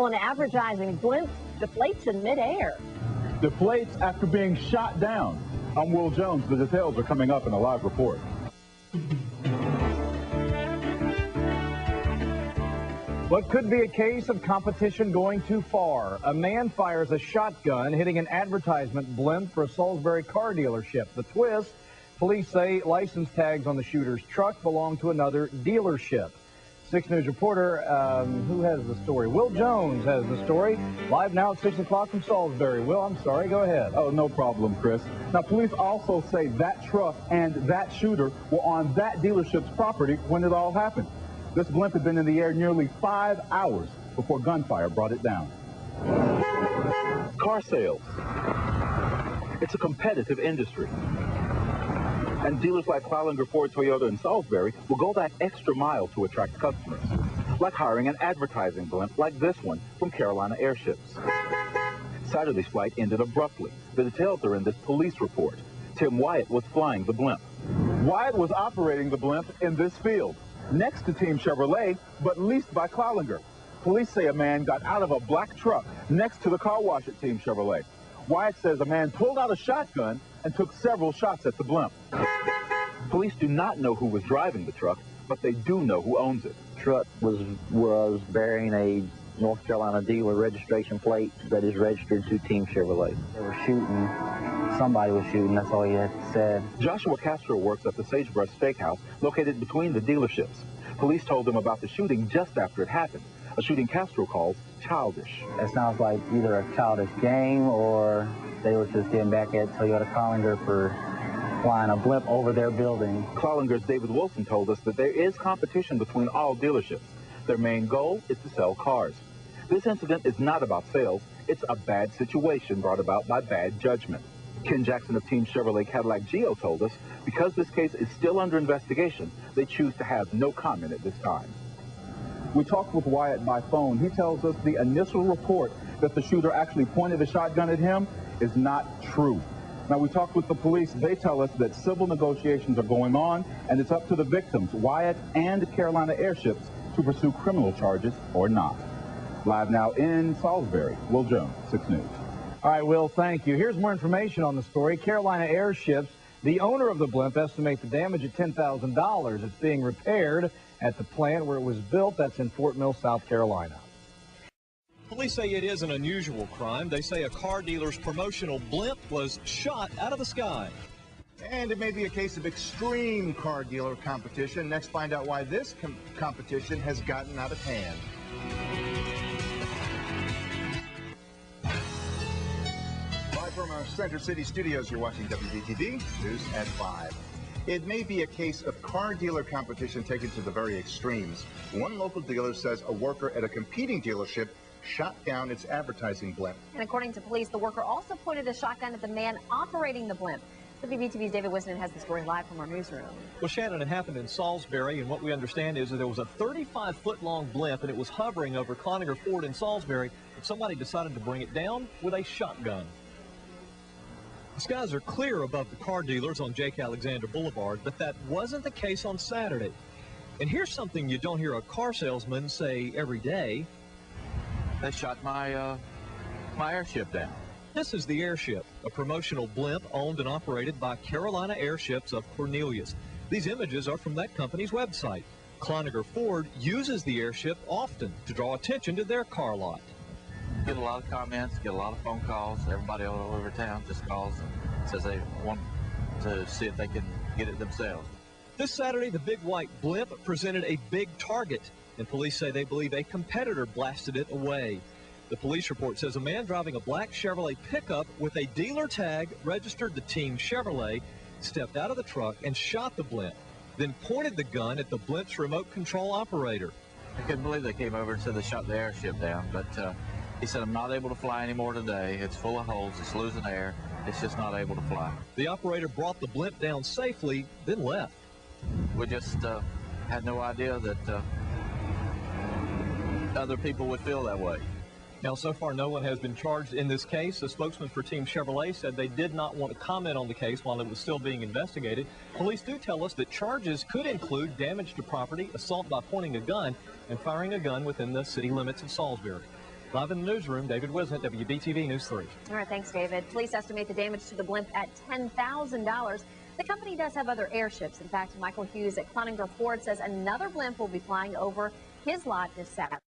Well, an advertising blimp deflates in midair. Deflates after being shot down. I'm Will Jones. The details are coming up in a live report. What could be a case of competition going too far? A man fires a shotgun, hitting an advertisement blimp for a Salisbury car dealership. The twist, police say license tags on the shooter's truck belong to another dealership. 6 News reporter, who has the story? Will Jones has the story. Live now at 6 o'clock from Salisbury. Will, I'm sorry, go ahead. Oh, no problem, Chris. Now, police also say that truck and that shooter were on that dealership's property when it all happened. This blimp had been in the air nearly 5 hours before gunfire brought it down. Car sales. It's a competitive industry. And dealers like Cloninger, Ford, Toyota, and Salisbury will go that extra mile to attract customers, like hiring an advertising blimp like this one from Carolina Airships. Saturday's flight ended abruptly. The details are in this police report. Tim Wyatt was flying the blimp. Wyatt was operating the blimp in this field, next to Team Chevrolet, but leased by Cloninger. Police say a man got out of a black truck next to the car wash at Team Chevrolet. Wyatt says a man pulled out a shotgun and took several shots at the blimp. Police do not know who was driving the truck, but they do know who owns it. The truck was bearing a North Carolina dealer registration plate that is registered to Team Chevrolet. They were shooting. Somebody was shooting. That's all he had said. Joshua Castro works at the Sagebrush Steakhouse located between the dealerships. Police told him about the shooting just after it happened, a shooting Castro calls childish. It sounds like either a childish game or they were just getting back at Toyota Cloninger for flying a blimp over their building. Cloninger's David Wilson told us that there is competition between all dealerships. Their main goal is to sell cars. This incident is not about sales. It's a bad situation brought about by bad judgment. Ken Jackson of Team Chevrolet Cadillac Geo told us because this case is still under investigation, they choose to have no comment at this time. We talked with Wyatt by phone. He tells us the initial report that the shooter actually pointed a shotgun at him is not true. Now, we talked with the police. They tell us that civil negotiations are going on, and it's up to the victims, Wyatt and Carolina Airships, to pursue criminal charges or not. Live now in Salisbury, Will Jones, 6 News. All right, Will, thank you. Here's more information on the story. Carolina Airships, the owner of the blimp, estimates the damage at $10,000. It's being repaired at the plant where it was built. That's in Fort Mill, South Carolina. Police say it is an unusual crime. They say a car dealer's promotional blimp was shot out of the sky. And it may be a case of extreme car dealer competition. Next, find out why this competition has gotten out of hand. Live from our Center City studios, you're watching WBTV News at 5. It may be a case of car dealer competition taken to the very extremes. One local dealer says a worker at a competing dealership shot down its advertising blimp. And according to police, the worker also pointed a shotgun at the man operating the blimp. WBTV's David Wisden has the story live from our newsroom. Well, Shannon, it happened in Salisbury, and what we understand is that there was a 35-foot-long blimp, and it was hovering over Cloninger Ford in Salisbury, and somebody decided to bring it down with a shotgun. The skies are clear above the car dealers on Jake Alexander Boulevard, but that wasn't the case on Saturday. And here's something you don't hear a car salesman say every day. They shot my Airship down. This is the Airship, a promotional blimp owned and operated by Carolina Airships of Cornelius. These images are from that company's website. Cloninger Ford uses the Airship often to draw attention to their car lot. Get a lot of comments, get a lot of phone calls. Everybody all over town just calls and says they want to see if they can get it themselves. This Saturday, the big white blimp presented a big target, and police say they believe a competitor blasted it away. The police report says a man driving a black Chevrolet pickup with a dealer tag registered to Team Chevrolet stepped out of the truck and shot the blimp, then pointed the gun at the blimp's remote control operator. I couldn't believe they came over and said they shot the Airship down, but he said, I'm not able to fly anymore today. It's full of holes. It's losing air. It's just not able to fly. The operator brought the blimp down safely, then left. We just had no idea that other people would feel that way. Now, so far, no one has been charged in this case. A spokesman for Team Chevrolet said they did not want to comment on the case while it was still being investigated. Police do tell us that charges could include damage to property, assault by pointing a gun, and firing a gun within the city limits of Salisbury. Live in the newsroom, David Wisnett, WBTV News 3. All right, thanks, David. Police estimate the damage to the blimp at $10,000. The company does have other airships. In fact, Michael Hughes at Cloninger Ford says another blimp will be flying over his lot this Saturday.